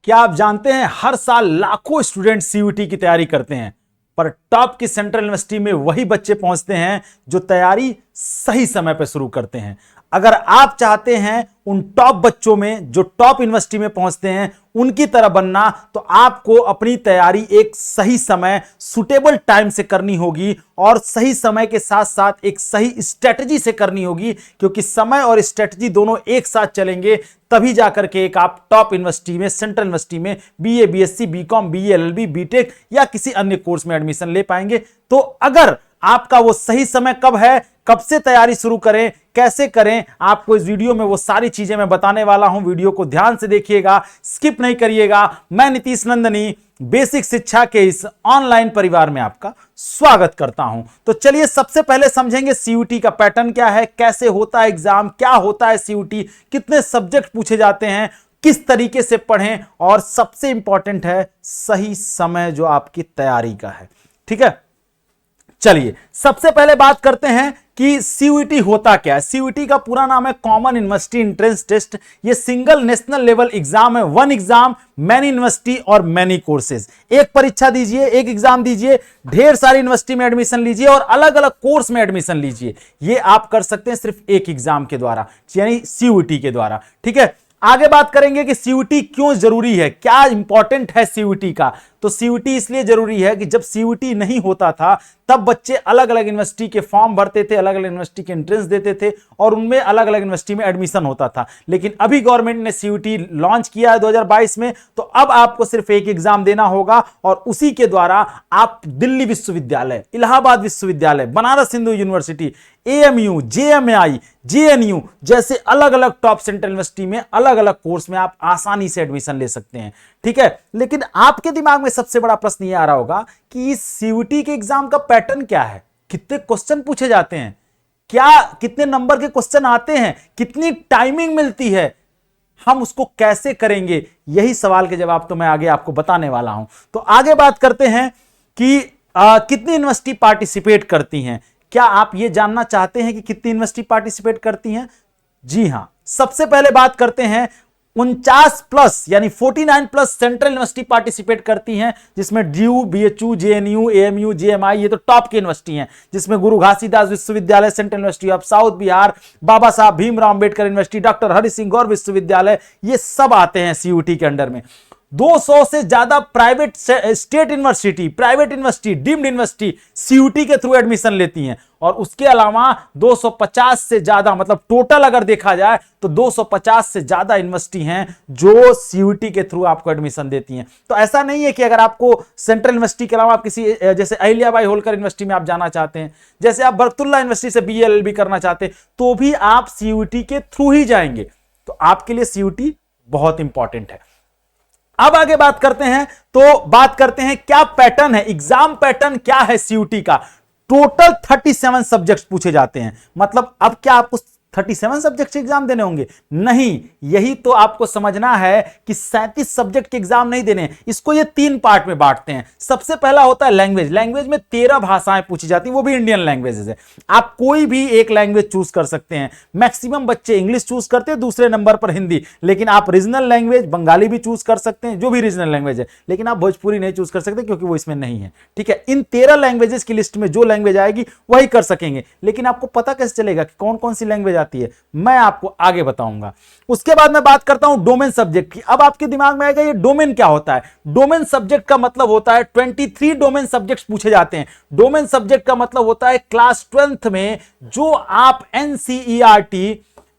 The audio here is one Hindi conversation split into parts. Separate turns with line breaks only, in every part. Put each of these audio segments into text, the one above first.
क्या आप जानते हैं हर साल लाखों स्टूडेंट सीयूटी की तैयारी करते हैं, पर टॉप की सेंट्रल यूनिवर्सिटी में वही बच्चे पहुंचते हैं जो तैयारी सही समय पर शुरू करते हैं। अगर आप चाहते हैं उन टॉप बच्चों में जो टॉप यूनिवर्सिटी में पहुंचते हैं उनकी तरह बनना, तो आपको अपनी तैयारी एक सही समय सुटेबल टाइम से करनी होगी और सही समय के साथ साथ एक सही स्ट्रेटजी से करनी होगी, क्योंकि समय और स्ट्रेटजी दोनों एक साथ चलेंगे तभी जाकर के एक आप टॉप यूनिवर्सिटी में, सेंट्रल यूनिवर्सिटी में BA, BSc, BCom, BA, LLB, BTech या किसी अन्य कोर्स में एडमिशन ले पाएंगे। तो अगर आपका वो सही समय कब है, कब से तैयारी शुरू करें, कैसे करें, आपको इस वीडियो में वो सारी चीजें मैं बताने वाला हूं। वीडियो को ध्यान से देखिएगा, स्किप नहीं करिएगा। मैं नीतीश नंदनी बेसिक शिक्षा के इस ऑनलाइन परिवार में आपका स्वागत करता हूं। तो चलिए सबसे पहले समझेंगे सीयूटी का पैटर्न क्या है, कैसे होता है एग्जाम, क्या होता है सीयूटी, कितने सब्जेक्ट पूछे जाते हैं, किस तरीके से पढ़ें, और सबसे इंपॉर्टेंट है सही समय जो आपकी तैयारी का है। ठीक है, चलिए सबसे पहले बात करते हैं कि सीयूटी होता क्या है। सीयूटी का पूरा नाम है कॉमन यूनिवर्सिटी एंट्रेंस टेस्ट। ये सिंगल नेशनल लेवल एग्जाम है, वन एग्जाम, मैनी यूनिवर्सिटी और मैनी कोर्सेज। एक परीक्षा दीजिए, एक एग्जाम दीजिए, ढेर सारी यूनिवर्सिटी में एडमिशन लीजिए और अलग अलग कोर्स में एडमिशन लीजिए। ये आप कर सकते हैं सिर्फ एक एग्जाम के द्वारा, यानी सीयूटी के द्वारा। ठीक है, आगे बात करेंगे कि सीयूटी क्यों जरूरी है, क्या इंपॉर्टेंट है सीयूटी का। तो सीयूटी इसलिए जरूरी है कि जब सीयूटी नहीं होता था तब बच्चे अलग अलग यूनिवर्सिटी के फॉर्म भरते थे, अलग अलग यूनिवर्सिटी के एंट्रेंस देते थे और उनमें अलग अलग यूनिवर्सिटी में एडमिशन होता था। लेकिन अभी गवर्नमेंट ने सीयूटी लॉन्च किया है 2022 में, तो अब आपको सिर्फ एक एग्जाम देना होगा और उसी के द्वारा आप दिल्ली विश्वविद्यालय, इलाहाबाद विश्वविद्यालय, Banaras Hindu university, AMU, JMI, JNU जैसे अलग अलग टॉप सेंट्रल यूनिवर्सिटी में अलग अलग कोर्स में आप आसानी से एडमिशन ले सकते हैं। ठीक है, लेकिन आपके दिमाग में सबसे बड़ा प्रश्न यह आ रहा होगा कि इस सीयूटी के एग्जाम का पैटर्न क्या है, कितने क्वेश्चन पूछे जाते हैं, क्या कितने नंबर के क्वेश्चन आते हैं, कितनी टाइमिंग मिलती है, हम उसको कैसे करेंगे। यही सवाल के जवाब तो मैं आगे आपको बताने वाला हूं। तो आगे बात करते हैं कि कितनी यूनिवर्सिटी पार्टिसिपेट करती हैं। क्या आप यह जानना चाहते हैं कि कितनी यूनिवर्सिटी पार्टिसिपेट करती हैं? जी हां, सबसे पहले बात करते हैं 49 प्लस यानी 49 प्लस सेंट्रल यूनिवर्सिटी पार्टिसिपेट करती हैं, जिसमें due, BHU, JNU, AMU, JMI ये तो टॉप की यूनिवर्सिटी हैं, जिसमें गुरु घासीदास विश्वविद्यालय, central university of South Bihar, Baba Saheb Bhimrao Ambedkar university, doctor Hari Singh Gour विश्वविद्यालय, ये सब आते हैं सीयूटी के अंडर में। 200 से ज्यादा private state university, private university, deemed university CUET के थ्रू एडमिशन लेती हैं और उसके अलावा 250 से ज्यादा, मतलब टोटल अगर देखा जाए तो 250 से ज्यादा यूनिवर्सिटी हैं जो सीयूटी के थ्रू आपको एडमिशन देती हैं। तो ऐसा नहीं है कि अगर आपको सेंट्रल यूनिवर्सिटी के अलावा आप किसी जैसे अहिल्याबाई होलकर यूनिवर्सिटी में आप जाना चाहते हैं, जैसे आप बरकतुल्लाह यूनिवर्सिटी से बीए एलएलबी करना चाहते हैं, तो भी आप सीयूटी के थ्रू ही जाएंगे। तो आपके लिए सीयूटी बहुत इंपॉर्टेंट है। अब आगे बात करते हैं, तो बात करते हैं क्या पैटर्न है, एग्जाम पैटर्न क्या है सीयूटी का। टोटल 37 सब्जेक्ट्स पूछे जाते हैं। मतलब अब क्या आपको 37 सब्जेक्ट एग्जाम देने होंगे? नहीं, यही तो आपको समझना है कि 37 सब्जेक्ट के एग्जाम नहीं देने। इसको ये 3 पार्ट में बांटते हैं। सबसे पहला होता है लैंग्वेज। लैंग्वेज में 13 भाषाएं पूछी जाती हैं, वो भी इंडियन लैंग्वेजेस है। आप कोई भी एक लैंग्वेज चूज कर सकते हैं। मैक्सिमम बच्चे इंग्लिश चूज करते हैं, दूसरे नंबर पर हिंदी, लेकिन आप रीजनल लैंग्वेज बंगाली भी चूज कर सकते हैं, जो भी रीजनल लैंग्वेज है, लेकिन आप भोजपुरी नहीं चूज कर सकते क्योंकि वो इसमें नहीं है। ठीक है, इन 13 लैंग्वेजेस की लिस्ट में जो लैंग्वेज आएगी वही कर सकेंगे, लेकिन आपको पता कैसे चलेगा कि कौन कौन सी लैंग्वेज आती है, मैं आपको आगे बताऊंगा। उसके बाद मैं बात करता हूं डोमेन सब्जेक्ट की। अब आपके दिमाग में आएगा ये डोमेन क्या होता है। डोमेन सब्जेक्ट का मतलब होता है 23 डोमेन सब्जेक्ट्स पूछे जाते हैं। डोमेन सब्जेक्ट का मतलब होता है क्लास 12th में जो आप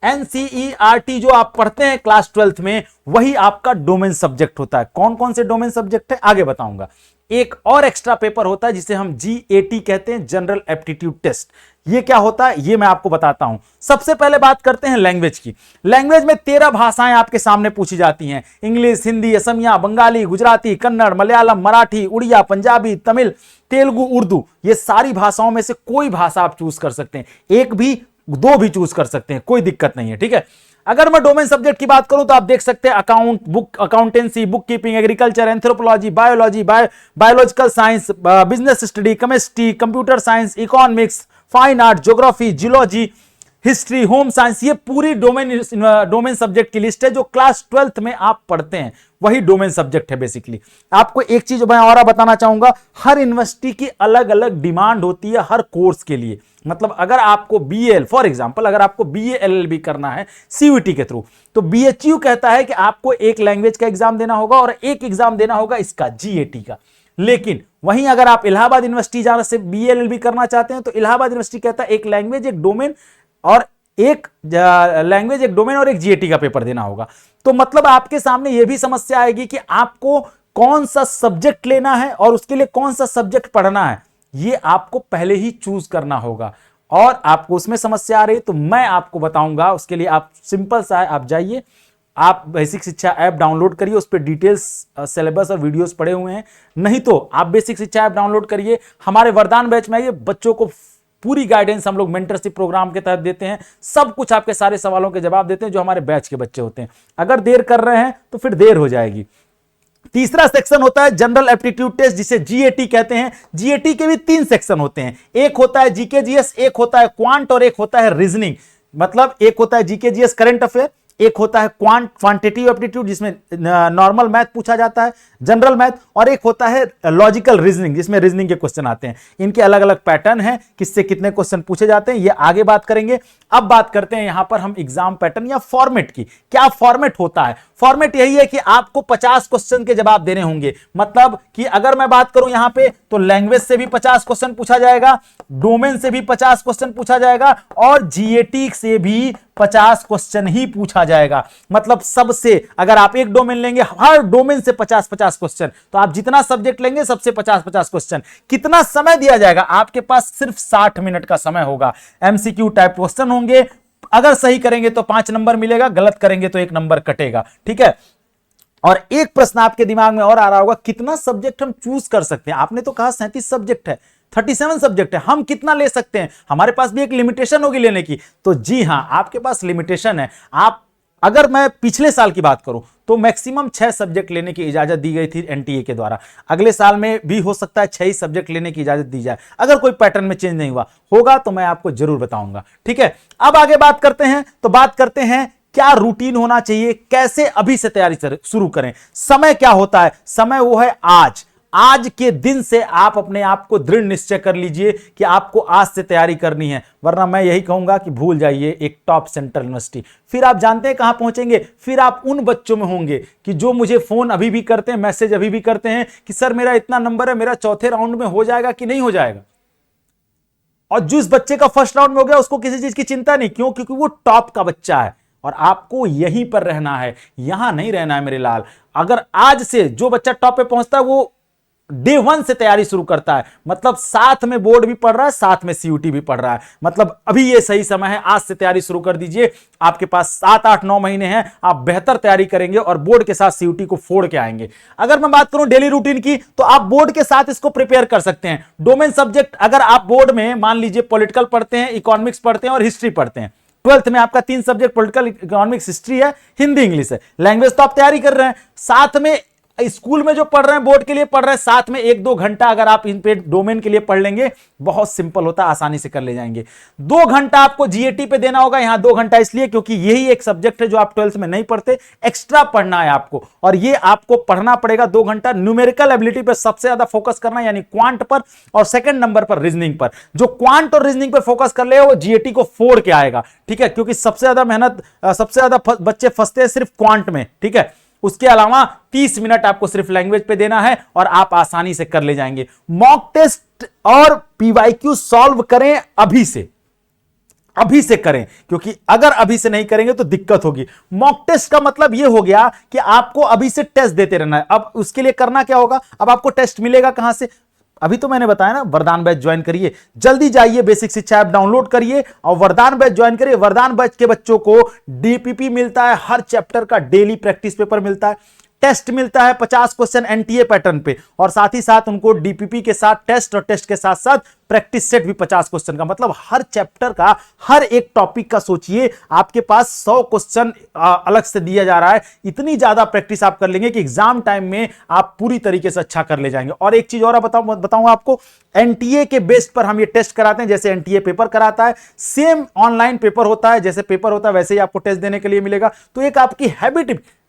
एनसीईआरटी जो आप पढ़ते हैं क्लास 12th में, वही आपका डोमेन सब्जेक्ट होता है। कौन कौन से डोमेन सब्जेक्ट है आगे बताऊंगा। एक और एक्स्ट्रा पेपर होता है जिसे हम जीएटी कहते हैं, जनरल एप्टीट्यूड टेस्ट। ये क्या होता है ये मैं आपको बताता हूं। सबसे पहले बात करते हैं लैंग्वेज की। लैंग्वेज में 13 भाषाएं आपके सामने पूछी जाती हैं। इंग्लिश, हिंदी, असमिया, बंगाली, गुजराती, कन्नड़, मलयालम, मराठी, उड़िया, पंजाबी, तमिल, तेलुगु, उर्दू, ये सारी भाषाओं में से कोई भाषा आप चूज कर सकते हैं। एक भी, दो भी चूज कर सकते हैं, कोई दिक्कत नहीं है। ठीक है, अगर मैं डोमेन सब्जेक्ट की बात करूं तो आप देख सकते हैं accountancy, book keeping, agriculture, anthropology, biology, biological science, business study, chemistry, computer science, economics, fine art, geography, geology, history, home science, ये पूरी डोमेन सब्जेक्ट की लिस्ट है जो क्लास 12th में आप पढ़ते हैं, वही डोमेन सब्जेक्ट है बेसिकली। आपको एक चीज मैं और बताना चाहूंगा, हर यूनिवर्सिटी की अलग अलग डिमांड होती है हर कोर्स के लिए। मतलब अगर आपको बीएल फॉर एग्जांपल, अगर आपको बीए एलएलबी करना है सीयूईटी के थ्रू, तो बीएचयू कहता है कि आपको एक लैंग्वेज का एग्जाम देना होगा और एक एग्जाम देना होगा इसका जीएटी का। लेकिन वहीं अगर आप इलाहाबाद यूनिवर्सिटी जाने से बीएलएलबी करना चाहते हैं तो इलाहाबाद यूनिवर्सिटी कहता है एक लैंग्वेज एक डोमेन और एक लैंग्वेज एक डोमेन और एक जीएटी का पेपर देना होगा। तो मतलब आपके सामने यह भी समस्या आएगी कि आपको कौन सा सब्जेक्ट लेना है और उसके लिए कौन सा सब्जेक्ट पढ़ना है, ये आपको पहले ही चूज करना होगा। और आपको उसमें समस्या आ रही है तो मैं आपको बताऊंगा, उसके लिए आप सिंपल सा है, आप जाइए, आप बेसिक शिक्षा ऐप डाउनलोड करिए, उस पर डिटेल्स सिलेबस और वीडियोस पड़े हुए हैं। नहीं तो आप बेसिक शिक्षा ऐप डाउनलोड करिए, हमारे वरदान बैच में आइए, बच्चों को पूरी गाइडेंस हम लोग मेंटरशिप प्रोग्राम के तहत देते हैं, सब कुछ आपके सारे सवालों के जवाब देते हैं जो हमारे बैच के बच्चे होते हैं। अगर देर कर रहे हैं तो फिर देर हो जाएगी। तीसरा सेक्शन होता है जनरल एप्टीट्यूड टेस्ट, जिसे जीएटी कहते हैं। जीएटी के भी 3 सेक्शन होते हैं, एक होता है जीके जीएस, एक होता है क्वांट और एक होता है रीजनिंग। मतलब एक होता है जीके जीएस करंट अफेयर, एक होता है क्वांटिटेटिव एप्टीट्यूड जिसमें नॉर्मल मैथ पूछा जाता है, जनरल मैथ, और एक होता है लॉजिकल रीजनिंग जिसमें रीजनिंग के क्वेश्चन आते हैं। इनके अलग अलग पैटर्न हैं, किससे कितने क्वेश्चन पूछे जाते हैं ये आगे बात करेंगे। अब बात करते हैं यहां पर हम एग्जाम पैटर्न या फॉर्मेट की। क्या फॉर्मेट होता है? फॉर्मेट यही है कि आपको 50 क्वेश्चन के जवाब देने होंगे। मतलब कि अगर मैं बात करूं यहां पे तो लैंग्वेज से भी 50 क्वेश्चन पूछा जाएगा, डोमेन से भी 50 क्वेश्चन पूछा जाएगा और जीएटी से भी 50 क्वेश्चन ही पूछा जाएगा। मतलब सबसे, अगर आप एक डोमेन लेंगे हर डोमेन से 50-50 क्वेश्चन, तो आप जितना सब्जेक्ट लेंगे सबसे 50-50 क्वेश्चन। कितना समय दिया जाएगा? आपके पास सिर्फ 60 मिनट का समय होगा। एमसीक्यू टाइप क्वेश्चन होंगे, अगर सही करेंगे तो 5 नंबर मिलेगा, गलत करेंगे तो 1 नंबर कटेगा। ठीक है। और एक प्रश्न आपके दिमाग में और आ रहा होगा, कितना सब्जेक्ट हम चूज कर सकते हैं? आपने तो कहा 37 सब्जेक्ट है, 37 सब्जेक्ट है, हम कितना ले सकते हैं? हमारे पास भी एक लिमिटेशन होगी लेने की। तो जी हां, आपके पास लिमिटेशन है। आप, अगर मैं पिछले साल की बात करूं तो मैक्सिमम 6 सब्जेक्ट लेने की इजाजत दी गई थी एनटीए के द्वारा। अगले साल में भी हो सकता है 6 ही सब्जेक्ट लेने की इजाजत दी जाए, अगर कोई पैटर्न में चेंज नहीं हुआ होगा तो मैं आपको जरूर बताऊंगा। ठीक है। अब आगे बात करते हैं, तो बात करते हैं क्या रूटीन होना चाहिए, कैसे अभी से तैयारी शुरू करें। समय क्या होता है? समय वो है आज। आज के दिन से आप अपने आप को दृढ़ निश्चय कर लीजिए कि आपको आज से तैयारी करनी है, वरना मैं यही कहूंगा कि भूल जाइए एक टॉप सेंट्रल यूनिवर्सिटी। फिर आप जानते हैं कहां पहुंचेंगे? फिर आप उन बच्चों में होंगे कि जो मुझे फोन अभी भी करते हैं, मैसेज अभी भी करते हैं कि सर मेरा इतना नंबर है, मेरा चौथे राउंड में हो जाएगा कि नहीं हो जाएगा। और जिस बच्चे का फर्स्ट राउंड में हो गया उसको किसी चीज की चिंता नहीं, क्यों? क्योंकि वो टॉप का बच्चा है और आपको यहीं पर रहना है, यहां नहीं रहना है मेरे लाल। अगर आज से जो बच्चा टॉप पे पहुंचता है वो डे 1 से तैयारी शुरू करता है, मतलब साथ में बोर्ड भी पढ़ रहा है, साथ में सीयूटी भी पढ़ रहा है। मतलब अभी ये सही समय है, आज से तैयारी शुरू कर दीजिए। आपके पास 7, 8, 9 महीने हैं, आप बेहतर तैयारी करेंगे और बोर्ड के साथ सीयूटी को फोड़ के आएंगे। अगर मैं बात करूं डेली रूटीन की, तो आप बोर्ड के साथ इसको प्रिपेयर कर सकते हैं। डोमेन सब्जेक्ट, अगर आप बोर्ड में मान लीजिए पॉलिटिकल पढ़ते हैं, इकोनॉमिक्स पढ़ते हैं और हिस्ट्री पढ़ते हैं, 12th में आपका 3 सब्जेक्ट पॉलिटिकल, इकोनॉमिक्स, हिस्ट्री है, हिंदी इंग्लिश है, लैंग्वेज तो आप तैयारी कर रहे हैं, साथ में स्कूल में जो पढ़ रहे हैं बोर्ड के लिए पढ़ रहे हैं, साथ में 1-2 घंटा अगर आप इन पे डोमेन के लिए पढ़ लेंगे, बहुत सिंपल होता है, आसानी से कर ले जाएंगे। 2 घंटा आपको जीएटी पे देना होगा। यहां 2 घंटा इसलिए क्योंकि यही एक सब्जेक्ट है जो आप 12th में नहीं पढ़ते, एक्स्ट्रा पढ़ना है आपको, और ये आपको पढ़ना पड़ेगा 2 घंटा। न्यूमेरिकल एबिलिटी पर सबसे ज्यादा फोकस करना, यानी क्वांट पर, और सेकंड नंबर पर रीजनिंग पर। जो क्वांट और रीजनिंग पर फोकस कर ले वो जीएटी को फोड़ के आएगा। ठीक है, क्योंकि सबसे ज्यादा मेहनत, सबसे ज्यादा बच्चे फंसते हैं सिर्फ क्वांट में। ठीक है, उसके अलावा 30 मिनट आपको सिर्फ लैंग्वेज पे देना है और आप आसानी से कर ले जाएंगे। मॉक टेस्ट और पीवाईक्यू सॉल्व करें अभी से, अभी से करें, क्योंकि अगर अभी से नहीं करेंगे तो दिक्कत होगी। मॉक टेस्ट का मतलब यह हो गया कि आपको अभी से टेस्ट देते रहना है। अब उसके लिए करना क्या होगा? अब आपको टेस्ट मिलेगा कहां से? अभी तो मैंने बताया ना, वरदान बैच ज्वाइन करिए, जल्दी जाइए, बेसिक शिक्षा ऐप डाउनलोड करिए और वरदान बैच ज्वाइन करिए। वरदान बैच के बच्चों को डीपीपी मिलता है, हर चैप्टर का डेली प्रैक्टिस पेपर मिलता है, टेस्ट मिलता है 50 क्वेश्चन एनटीए पैटर्न पे, और साथ ही साथ उनको डीपीपी के साथ टेस्ट और टेस्ट के साथ साथ प्रैक्टिस सेट भी 50 क्वेश्चन का। मतलब हर चैप्टर का, हर एक टॉपिक का सोचिए आपके पास 100 क्वेश्चन अलग से दिया जा रहा है। इतनी ज्यादा प्रैक्टिस आप कर लेंगे कि एग्जाम टाइम में आप पूरी तरीके से अच्छा कर ले जाएंगे। और एक चीज और बताऊंगा आपको, एनटीए के बेस पर हम ये टेस्ट कराते हैं। जैसे एनटीए पेपर कराता है, सेम ऑनलाइन पेपर होता है, जैसे पेपर होता है वैसे ही आपको टेस्ट देने के लिए मिलेगा। तो एक आपकी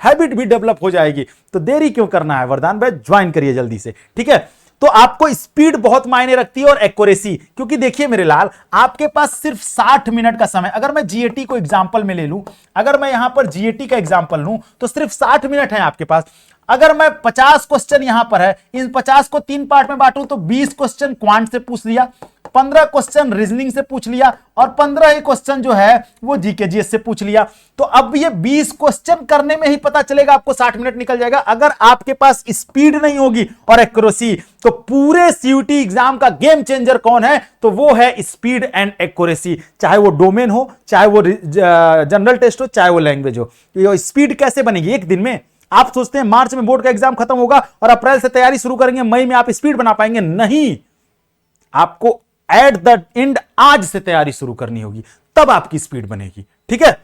हैबिट भी डेवलप हो जाएगी। तो देरी क्यों करना है, वरदान बैच ज्वाइन करिए जल्दी से, ठीक है। तो आपको स्पीड बहुत मायने रखती है और एक्यूरेसी, क्योंकि देखिए मेरे लाल, आपके पास सिर्फ 60 मिनट का समय। अगर मैं जीएटी को एग्जांपल में ले लूं, अगर मैं यहां पर जीएटी का एग्जांपल लूं तो सिर्फ 60 मिनट है आपके पास। अगर मैं 50 क्वेश्चन यहां पर है, इन 50 को 3 पार्ट में बांटूं तो 20 क्वेश्चन क्वांट से पूछ लिया, 15 क्वेश्चन रीजनिंग से पूछ लिया, और 15 ही क्वेश्चन जो है वो जीके जीएस से पूछ लिया। तो अब ये 20 क्वेश्चन करने में ही पता चलेगा आपको 60 मिनट निकल जाएगा। अगर आपके पास स्पीड नहीं होगी और एक्यूरेसी, तो पूरे सीयूटी एग्जाम का गेम चेंजर कौन है, तो वो है स्पीड एंड एक्यूरेसी। चाहे वो डोमेन हो, चाहे वो जनरल टेस्ट हो, चाहे वो लैंग्वेज हो। तो स्पीड कैसे बनेगी एक दिन में? आप सोचते हैं मार्च में बोर्ड का एग्जाम खत्म होगा और अप्रैल से तैयारी शुरू करेंगे, मई में आप स्पीड बना पाएंगे? नहीं, आपको एट द एंड आज से तैयारी शुरू करनी होगी, तब आपकी स्पीड बनेगी, ठीक है।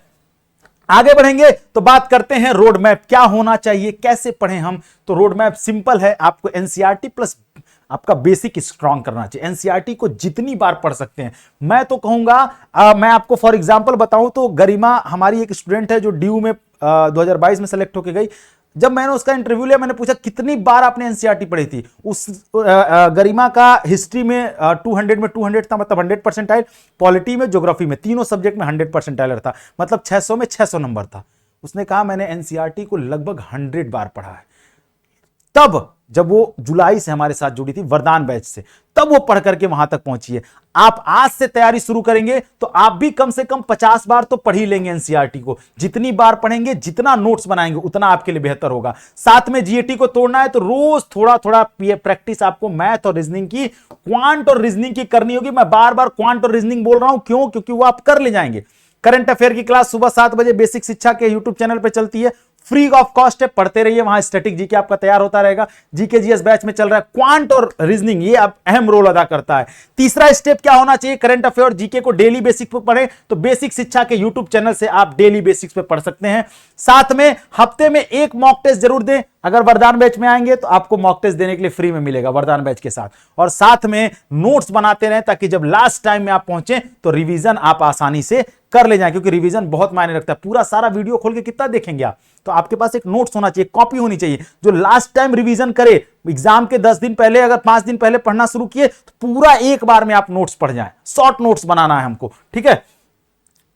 आगे बढ़ेंगे तो बात करते हैं रोड मैप क्या होना चाहिए, कैसे पढ़ें हम। तो रोड मैप सिंपल है, आपको एनसीईआरटी प्लस आपका बेसिक स्ट्रांग करना चाहिए। एनसीईआरटी को जितनी बार पढ़ सकते हैं, मैं तो कहूंगा, मैं आपको फॉर एग्जांपल बताऊं तो गरिमा हमारी एक स्टूडेंट है जो ड्यू में 2022 में सेलेक्ट होके गई। जब मैंने उसका इंटरव्यू लिया, मैंने पूछा कितनी बार आपने एनसीईआरटी पढ़ी थी। उस गरिमा का हिस्ट्री में 200 में 200 था, मतलब 100 परसेंटाइल। पॉलिटी में, ज्योग्राफी में, तीनों सब्जेक्ट में 100 परसेंटाइलर था, मतलब 600 में 600 नंबर था। उसने कहा मैंने एनसीईआरटी को लगभग 100 बार पढ़ा है। तब जब वो जुलाई से हमारे साथ जुड़ी थी वरदान बैच से, तब वो पढ़ करके वहां तक पहुंची है। आप आज से तैयारी शुरू करेंगे तो आप भी कम से कम 50 बार तो पढ़ ही लेंगे एनसीईआरटी को। जितनी बार पढ़ेंगे, जितना नोट्स बनाएंगे, उतना आपके लिए बेहतर होगा। साथ में जीएटी को तोड़ना है तो रोज थोड़ा थोड़ा प्रैक्टिस आपको मैथ और रीजनिंग की, क्वांट और रीजनिंग की करनी होगी। मैं बार बार क्वांट और रीजनिंग बोल रहा हूं, क्यों? क्योंकि वो आप कर ले जाएंगे। करंट अफेयर की क्लास सुबह 7 बजे बेसिक शिक्षा के यूट्यूब चैनल पर चलती है, फ्री ऑफ कॉस्ट है, पढ़ते रहिए। वहां स्टैटिक जीके आपका तैयार होता रहेगा। जीके जीएस बैच में चल रहा है क्वांट और रीजनिंग, ये अब अहम रोल अदा करता है। तीसरा स्टेप क्या होना चाहिए? करंट अफेयर और जीके को डेली बेसिक पे पढ़ें, तो बेसिक शिक्षा के यूट्यूब चैनल से आप डेली बेसिक्स पे पढ़ सकते हैं। साथ में हफ्ते में एक मॉक टेस्ट जरूर दें। अगर वरदान बैच में आएंगे तो आपको मॉक टेस्ट देने के लिए फ्री में मिलेगा वरदान बैच के साथ। और साथ में नोट्स बनाते रहें, ताकि जब लास्ट टाइम में आप पहुंचे तो रिवीजन आप आसानी से कर ले जाएं, क्योंकि रिवीजन बहुत मायने रखता है। पूरा सारा वीडियो खोल के कितना देखेंगे आप? तो आपके पास एक नोट्स होना चाहिए, कॉपी होनी चाहिए, जो लास्ट टाइम रिवीजन करे। एग्जाम के 10 दिन पहले, अगर 5 दिन पहले पढ़ना शुरू किए तो पूरा एक बार में आप नोट्स पढ़ जाएं। शॉर्ट नोट्स बनाना है हमको, ठीक है।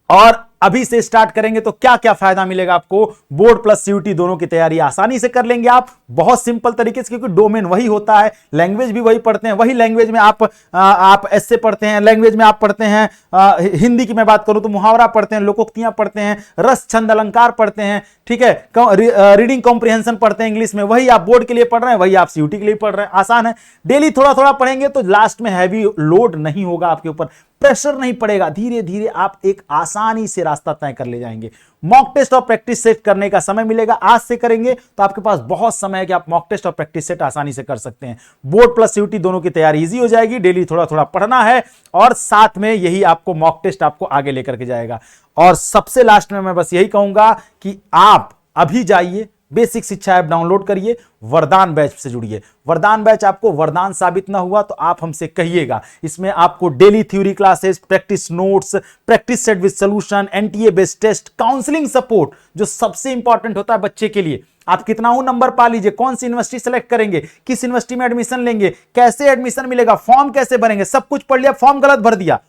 और अभी से स्टार्ट करेंगे तो क्या क्या फायदा मिलेगा आपको? बोर्ड प्लस सीयूटी दोनों की तैयारी आसानी से कर लेंगे आप, बहुत सिंपल तरीके से, क्योंकि डोमेन वही होता है, लैंग्वेज भी वही पढ़ते हैं। वही लैंग्वेज में आप एस्से पढ़ते हैं, लैंग्वेज में आप पढ़ते हैं, हिंदी की मैं बात करूं तो मुहावरा पढ़ते हैं, लोकोक्तियां पढ़ते हैं, रस छंद अलंकार पढ़ते हैं, ठीक है। रीडिंग कॉम्प्रिहेंशन पढ़ते हैं इंग्लिश में, वही आप बोर्ड के लिए पढ़ रहे हैं, वही आप सीयूटी के लिए पढ़ रहे हैं। आसान है, डेली थोड़ा थोड़ा पढ़ेंगे तो लास्ट में हैवी लोड नहीं होगा आपके ऊपर, प्रेशर नहीं पड़ेगा। धीरे धीरे आप एक आसानी से रास्ता तय कर ले जाएंगे। मॉक टेस्ट और प्रैक्टिस सेट करने का समय मिलेगा, आज से करेंगे तो आपके पास बहुत समय है कि आप मॉक टेस्ट और प्रैक्टिस सेट आसानी से कर सकते हैं। बोर्ड प्लस सीयूटी दोनों की तैयारी इजी हो जाएगी। डेली थोड़ा थोड़ा पढ़ना है, और साथ में यही आपको मॉक टेस्ट आपको आगे लेकर के जाएगा। और सबसे लास्ट में मैं बस यही कहूंगा कि आप अभी जाइए, बेसिक शिक्षा ऐप डाउनलोड करिए, वरदान बैच से जुड़िए। वरदान बैच आपको वरदान साबित ना हुआ तो आप हमसे कहिएगा। इसमें आपको daily theory classes, practice notes, practice set with solution, NTA based test, counselling support, जो सबसे इंपॉर्टेंट होता है बच्चे के लिए। आप कितना नंबर पा लीजिए, कौन सी यूनिवर्सिटी सेलेक्ट करेंगे, किस यूनिवर्सिटी में एडमिशन लेंगे, कैसे एडमिशन मिलेगा, फॉर्म कैसे भरेंगे, सब कुछ पढ़ लिया, फॉर्म गलत भर दिया,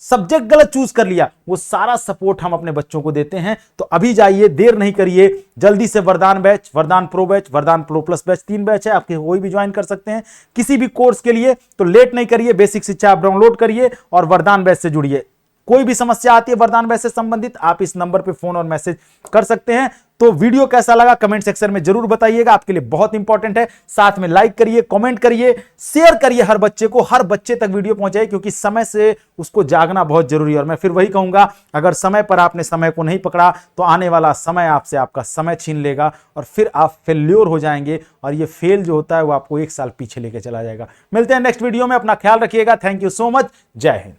सब्जेक्ट गलत चूज कर लिया, वो सारा सपोर्ट हम अपने बच्चों को देते हैं। तो अभी जाइए, देर नहीं करिए, जल्दी से वरदान बैच, वरदान प्रो बैच, वरदान प्रो प्लस बैच, 3 बैच है आपके, कोई भी ज्वाइन कर सकते हैं किसी भी कोर्स के लिए। तो लेट नहीं करिए, बेसिक शिक्षा आप डाउनलोड करिए और वरदान बैच से जुड़िए। कोई भी समस्या आती है वरदान वैसे संबंधित, आप इस नंबर पे फोन और मैसेज कर सकते हैं। तो वीडियो कैसा लगा कमेंट सेक्शन में जरूर बताइएगा, आपके लिए बहुत इंपॉर्टेंट है। साथ में लाइक करिए, कमेंट करिए, शेयर करिए, हर बच्चे को, हर बच्चे तक वीडियो पहुंचाइए, क्योंकि समय से उसको जागना बहुत जरूरी है। और मैं फिर वही कहूंगा, अगर समय पर आपने समय को नहीं पकड़ा तो आने वाला समय आपसे आपका समय छीन लेगा और फिर आप फेल्योर हो जाएंगे, और ये फेल जो होता है वो आपको 1 साल पीछे लेके चला जाएगा। मिलते हैं नेक्स्ट वीडियो में, अपना ख्याल रखिएगा। थैंक यू सो मच, जय हिंद।